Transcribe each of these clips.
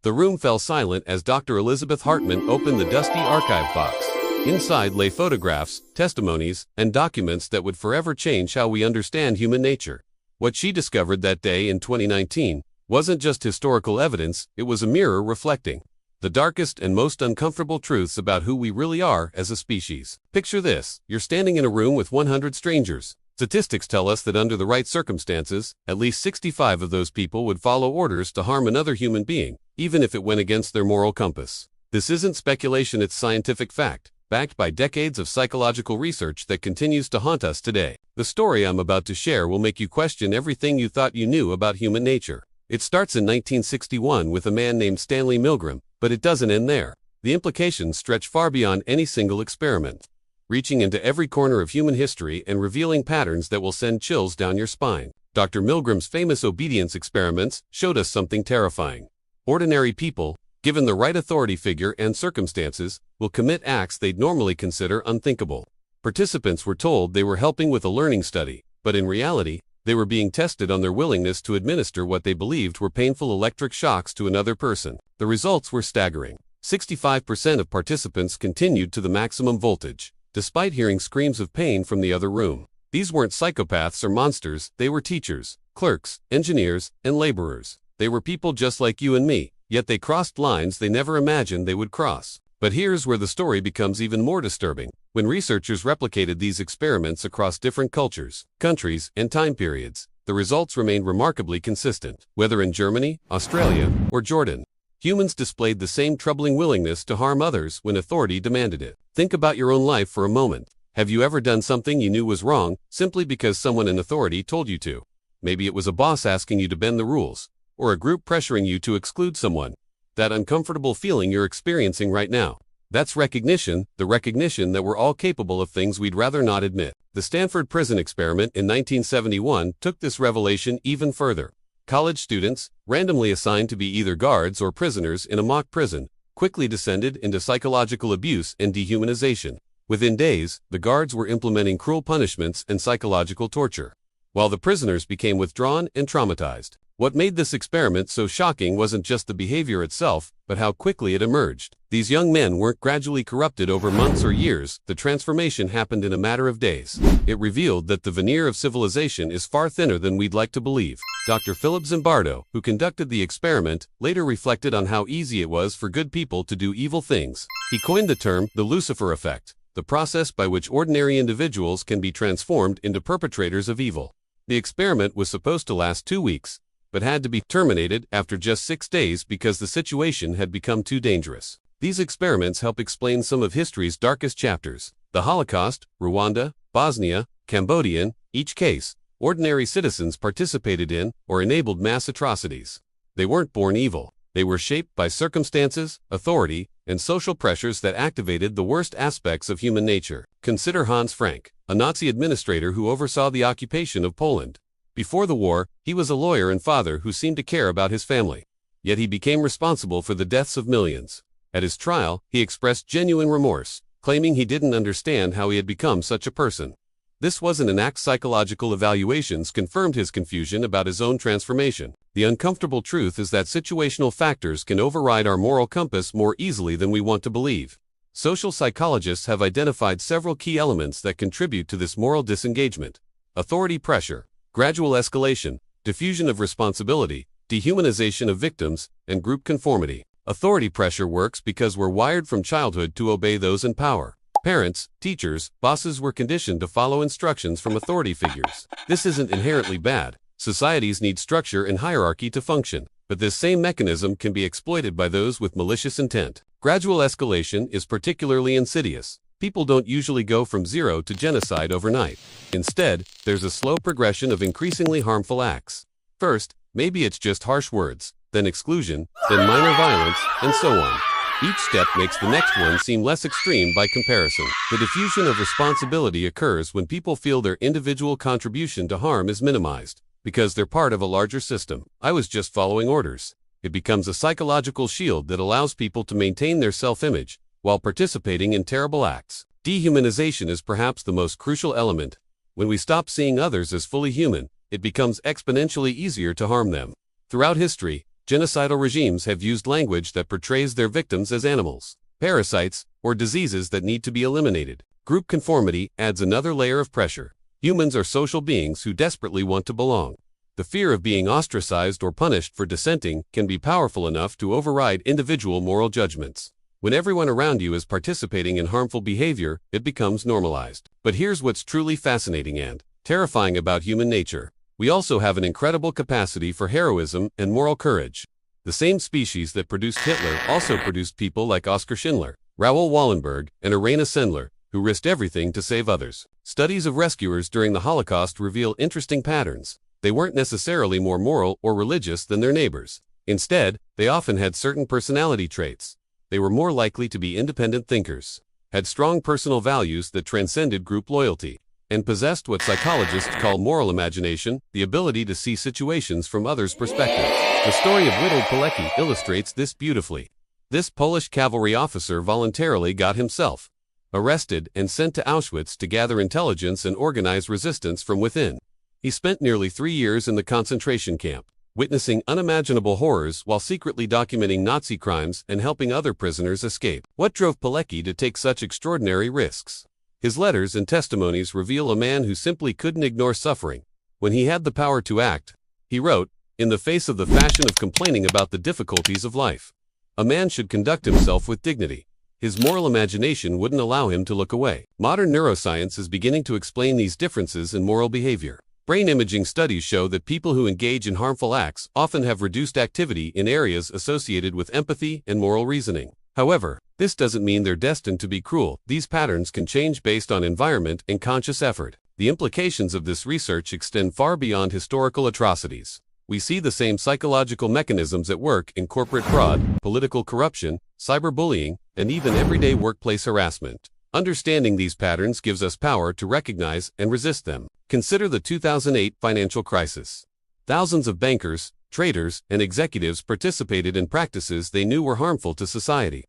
The room fell silent as Dr. Elizabeth Hartman opened the dusty archive box. Inside lay photographs, testimonies, and documents that would forever change how we understand human nature. What she discovered that day in 2019 wasn't just historical evidence, it was a mirror reflecting the darkest and most uncomfortable truths about who we really are as a species. Picture this: you're standing in a room with 100 strangers. Statistics tell us that under the right circumstances, at least 65 of those people would follow orders to harm another human being, even if it went against their moral compass. This isn't speculation, it's scientific fact, backed by decades of psychological research that continues to haunt us today. The story I'm about to share will make you question everything you thought you knew about human nature. It starts in 1961 with a man named Stanley Milgram, but it doesn't end there. The implications stretch far beyond any single experiment, reaching into every corner of human history and revealing patterns that will send chills down your spine. Dr. Milgram's famous obedience experiments showed us something terrifying. Ordinary people, given the right authority figure and circumstances, will commit acts they'd normally consider unthinkable. Participants were told they were helping with a learning study, but in reality, they were being tested on their willingness to administer what they believed were painful electric shocks to another person. The results were staggering. 65% of participants continued to the maximum voltage, despite hearing screams of pain from the other room. These weren't psychopaths or monsters, they were teachers, clerks, engineers, and laborers. They were people just like you and me, yet they crossed lines they never imagined they would cross. But here's where the story becomes even more disturbing. When researchers replicated these experiments across different cultures, countries, and time periods, the results remained remarkably consistent. Whether in Germany, Australia, or Jordan, humans displayed the same troubling willingness to harm others when authority demanded it. Think about your own life for a moment. Have you ever done something you knew was wrong simply because someone in authority told you to? Maybe it was a boss asking you to bend the rules, or a group pressuring you to exclude someone. That uncomfortable feeling you're experiencing right now, that's recognition, the recognition that we're all capable of things we'd rather not admit. The Stanford Prison Experiment in 1971 took this revelation even further. College students, randomly assigned to be either guards or prisoners in a mock prison, quickly descended into psychological abuse and dehumanization. Within days, the guards were implementing cruel punishments and psychological torture, while the prisoners became withdrawn and traumatized. What made this experiment so shocking wasn't just the behavior itself, but how quickly it emerged. These young men weren't gradually corrupted over months or years, the transformation happened in a matter of days. It revealed that the veneer of civilization is far thinner than we'd like to believe. Dr. Philip Zimbardo, who conducted the experiment, later reflected on how easy it was for good people to do evil things. He coined the term the Lucifer effect, the process by which ordinary individuals can be transformed into perpetrators of evil. The experiment was supposed to last 2 weeks, but had to be terminated after just 6 days because the situation had become too dangerous. These experiments help explain some of history's darkest chapters. The Holocaust, Rwanda, Bosnia, Cambodia. In each case, ordinary citizens participated in or enabled mass atrocities. They weren't born evil. They were shaped by circumstances, authority, and social pressures that activated the worst aspects of human nature. Consider Hans Frank, a Nazi administrator who oversaw the occupation of Poland. Before the war, he was a lawyer and father who seemed to care about his family. Yet he became responsible for the deaths of millions. At his trial, he expressed genuine remorse, claiming he didn't understand how he had become such a person. This wasn't an act. Psychological evaluations confirmed his confusion about his own transformation. The uncomfortable truth is that situational factors can override our moral compass more easily than we want to believe. Social psychologists have identified several key elements that contribute to this moral disengagement: authority pressure, gradual escalation, diffusion of responsibility, dehumanization of victims, and group conformity. Authority pressure works because we're wired from childhood to obey those in power. Parents, teachers, bosses were conditioned to follow instructions from authority figures. This isn't inherently bad. Societies need structure and hierarchy to function, but this same mechanism can be exploited by those with malicious intent. Gradual escalation is particularly insidious. People don't usually go from zero to genocide overnight. Instead, there's a slow progression of increasingly harmful acts. First, maybe it's just harsh words, then exclusion, then minor violence, and so on. Each step makes the next one seem less extreme by comparison. The diffusion of responsibility occurs when people feel their individual contribution to harm is minimized, because they're part of a larger system. I was just following orders. It becomes a psychological shield that allows people to maintain their self-image while participating in terrible acts. Dehumanization is perhaps the most crucial element. When we stop seeing others as fully human, it becomes exponentially easier to harm them. Throughout history, Genocidal regimes have used language that portrays their victims as animals, parasites, or diseases that need to be eliminated. Group conformity adds another layer of pressure. Humans are social beings who desperately want to belong. The fear of being ostracized or punished for dissenting can be powerful enough to override individual moral judgments. When everyone around you is participating in harmful behavior, it becomes normalized. But here's what's truly fascinating and terrifying about human nature. We also have an incredible capacity for heroism and moral courage. The same species that produced Hitler also produced people like Oskar Schindler, Raoul Wallenberg, and Irena Sendler, who risked everything to save others. Studies of rescuers during the Holocaust reveal interesting patterns. They weren't necessarily more moral or religious than their neighbors. Instead, they often had certain personality traits. They were more likely to be independent thinkers, had strong personal values that transcended group loyalty, and possessed what psychologists call moral imagination, the ability to see situations from others' perspectives. The story of Witold Pilecki illustrates this beautifully. This Polish cavalry officer voluntarily got himself arrested and sent to Auschwitz to gather intelligence and organize resistance from within. He spent nearly 3 years in the concentration camp, witnessing unimaginable horrors while secretly documenting Nazi crimes and helping other prisoners escape. What drove Pilecki to take such extraordinary risks? His letters and testimonies reveal a man who simply couldn't ignore suffering. When he had the power to act, he wrote, in the face of the fashion of complaining about the difficulties of life, a man should conduct himself with dignity. His moral imagination wouldn't allow him to look away. Modern neuroscience is beginning to explain these differences in moral behavior. Brain imaging studies show that people who engage in harmful acts often have reduced activity in areas associated with empathy and moral reasoning. However, this doesn't mean they're destined to be cruel. These patterns can change based on environment and conscious effort. The implications of this research extend far beyond historical atrocities. We see the same psychological mechanisms at work in corporate fraud, political corruption, cyberbullying, and even everyday workplace harassment. Understanding these patterns gives us power to recognize and resist them. Consider the 2008 financial crisis. Thousands of bankers, traders, and executives participated in practices they knew were harmful to society.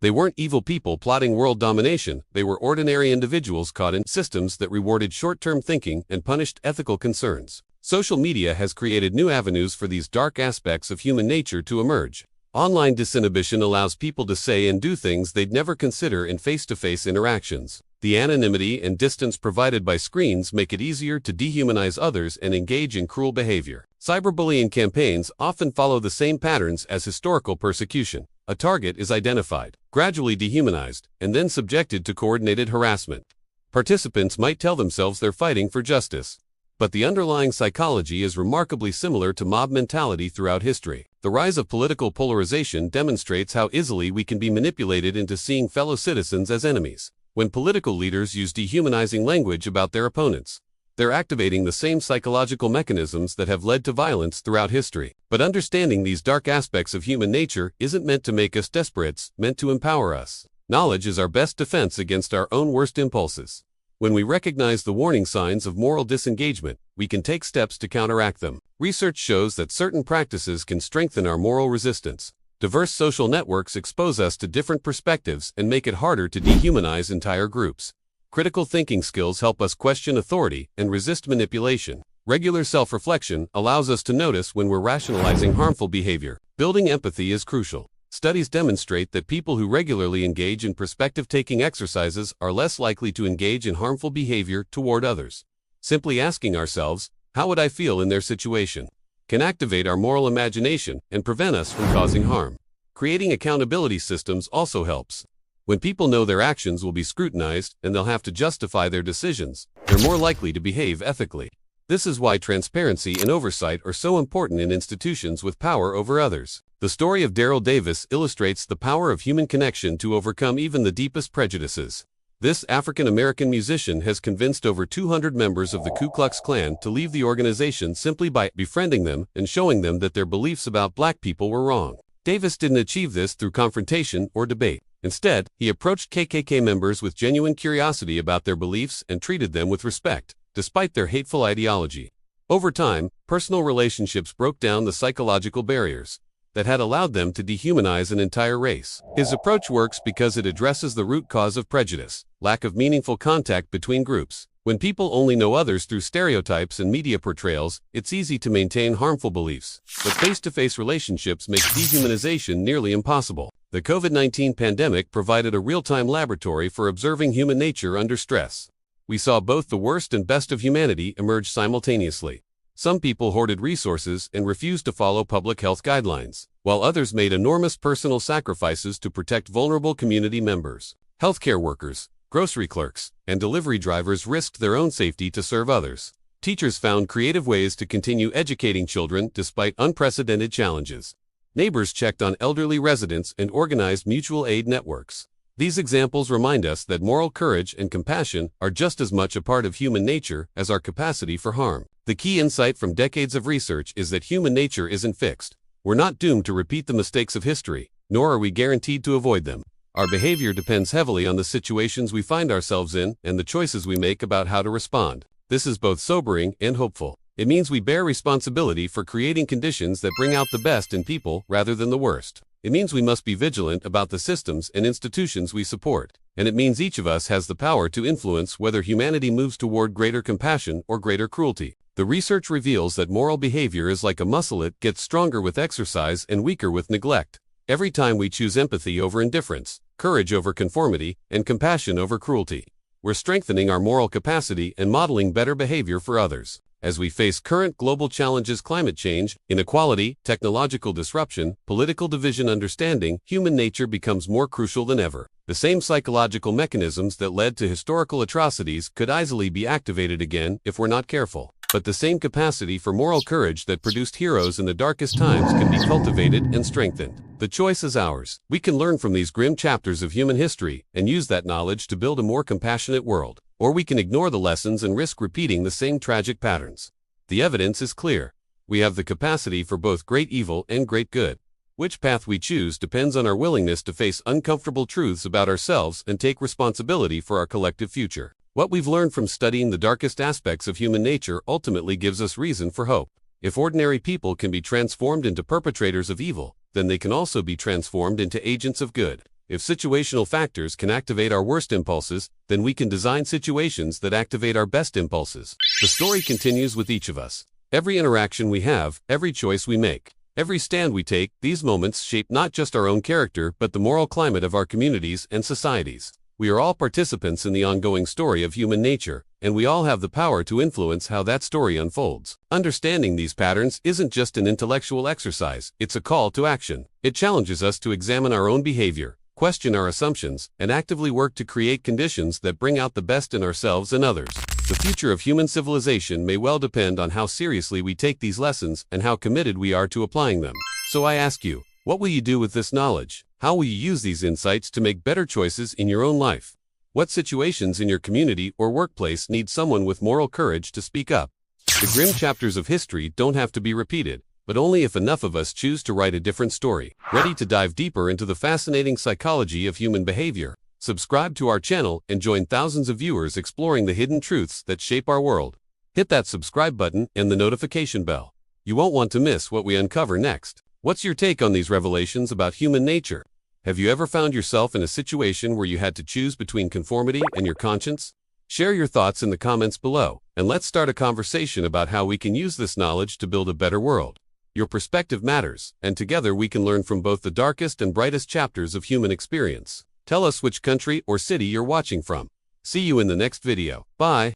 They weren't evil people plotting world domination, they were ordinary individuals caught in systems that rewarded short-term thinking and punished ethical concerns. Social media has created new avenues for these dark aspects of human nature to emerge. Online disinhibition allows people to say and do things they'd never consider in face-to-face interactions. The anonymity and distance provided by screens make it easier to dehumanize others and engage in cruel behavior. Cyberbullying campaigns often follow the same patterns as historical persecution. A target is identified, gradually dehumanized, and then subjected to coordinated harassment. Participants might tell themselves they're fighting for justice, but the underlying psychology is remarkably similar to mob mentality throughout history. The rise of political polarization demonstrates how easily we can be manipulated into seeing fellow citizens as enemies. When political leaders use dehumanizing language about their opponents, they're activating the same psychological mechanisms that have led to violence throughout history. But understanding these dark aspects of human nature isn't meant to make us desperate, it's meant to empower us. Knowledge is our best defense against our own worst impulses. When we recognize the warning signs of moral disengagement, we can take steps to counteract them. Research shows that certain practices can strengthen our moral resistance. Diverse social networks expose us to different perspectives and make it harder to dehumanize entire groups. Critical thinking skills help us question authority and resist manipulation. Regular self-reflection allows us to notice when we're rationalizing harmful behavior. Building empathy is crucial. Studies demonstrate that people who regularly engage in perspective-taking exercises are less likely to engage in harmful behavior toward others. Simply asking ourselves, how would I feel in their situation, can activate our moral imagination and prevent us from causing harm. Creating accountability systems also helps. When people know their actions will be scrutinized and they'll have to justify their decisions, they're more likely to behave ethically. This is why transparency and oversight are so important in institutions with power over others. The story of Daryl Davis illustrates the power of human connection to overcome even the deepest prejudices. This African-American musician has convinced over 200 members of the Ku Klux Klan to leave the organization simply by befriending them and showing them that their beliefs about black people were wrong. Davis didn't achieve this through confrontation or debate. Instead, he approached KKK members with genuine curiosity about their beliefs and treated them with respect, despite their hateful ideology. Over time, personal relationships broke down the psychological barriers that had allowed them to dehumanize an entire race. His approach works because it addresses the root cause of prejudice, lack of meaningful contact between groups. When people only know others through stereotypes and media portrayals, it's easy to maintain harmful beliefs. But face-to-face relationships make dehumanization nearly impossible. The COVID-19 pandemic provided a real-time laboratory for observing human nature under stress. We saw both the worst and best of humanity emerge simultaneously. Some people hoarded resources and refused to follow public health guidelines, while others made enormous personal sacrifices to protect vulnerable community members. Healthcare workers, grocery clerks, and delivery drivers risked their own safety to serve others. Teachers found creative ways to continue educating children despite unprecedented challenges. Neighbors checked on elderly residents and organized mutual aid networks. These examples remind us that moral courage and compassion are just as much a part of human nature as our capacity for harm. The key insight from decades of research is that human nature isn't fixed. We're not doomed to repeat the mistakes of history, nor are we guaranteed to avoid them. Our behavior depends heavily on the situations we find ourselves in and the choices we make about how to respond. This is both sobering and hopeful. It means we bear responsibility for creating conditions that bring out the best in people rather than the worst. It means we must be vigilant about the systems and institutions we support. And it means each of us has the power to influence whether humanity moves toward greater compassion or greater cruelty. The research reveals that moral behavior is like a muscle. It gets stronger with exercise and weaker with neglect. Every time we choose empathy over indifference, courage over conformity, and compassion over cruelty, we're strengthening our moral capacity and modeling better behavior for others. As we face current global challenges, climate change, inequality, technological disruption, political division, understanding human nature becomes more crucial than ever. The same psychological mechanisms that led to historical atrocities could easily be activated again if we're not careful. But the same capacity for moral courage that produced heroes in the darkest times can be cultivated and strengthened. The choice is ours. We can learn from these grim chapters of human history and use that knowledge to build a more compassionate world. Or we can ignore the lessons and risk repeating the same tragic patterns. The evidence is clear. We have the capacity for both great evil and great good. Which path we choose depends on our willingness to face uncomfortable truths about ourselves and take responsibility for our collective future. What we've learned from studying the darkest aspects of human nature ultimately gives us reason for hope. If ordinary people can be transformed into perpetrators of evil, then they can also be transformed into agents of good. If situational factors can activate our worst impulses, then we can design situations that activate our best impulses. The story continues with each of us. Every interaction we have, every choice we make, every stand we take, these moments shape not just our own character but the moral climate of our communities and societies. We are all participants in the ongoing story of human nature, and we all have the power to influence how that story unfolds. Understanding these patterns isn't just an intellectual exercise, it's a call to action. It challenges us to examine our own behavior, question our assumptions, and actively work to create conditions that bring out the best in ourselves and others. The future of human civilization may well depend on how seriously we take these lessons and how committed we are to applying them. So I ask you, what will you do with this knowledge? How will you use these insights to make better choices in your own life? What situations in your community or workplace need someone with moral courage to speak up? The grim chapters of history don't have to be repeated, but only if enough of us choose to write a different story. Ready to dive deeper into the fascinating psychology of human behavior? Subscribe to our channel and join thousands of viewers exploring the hidden truths that shape our world. Hit that subscribe button and the notification bell. You won't want to miss what we uncover next. What's your take on these revelations about human nature? Have you ever found yourself in a situation where you had to choose between conformity and your conscience? Share your thoughts in the comments below, and let's start a conversation about how we can use this knowledge to build a better world. Your perspective matters, and together we can learn from both the darkest and brightest chapters of human experience. Tell us which country or city you're watching from. See you in the next video. Bye.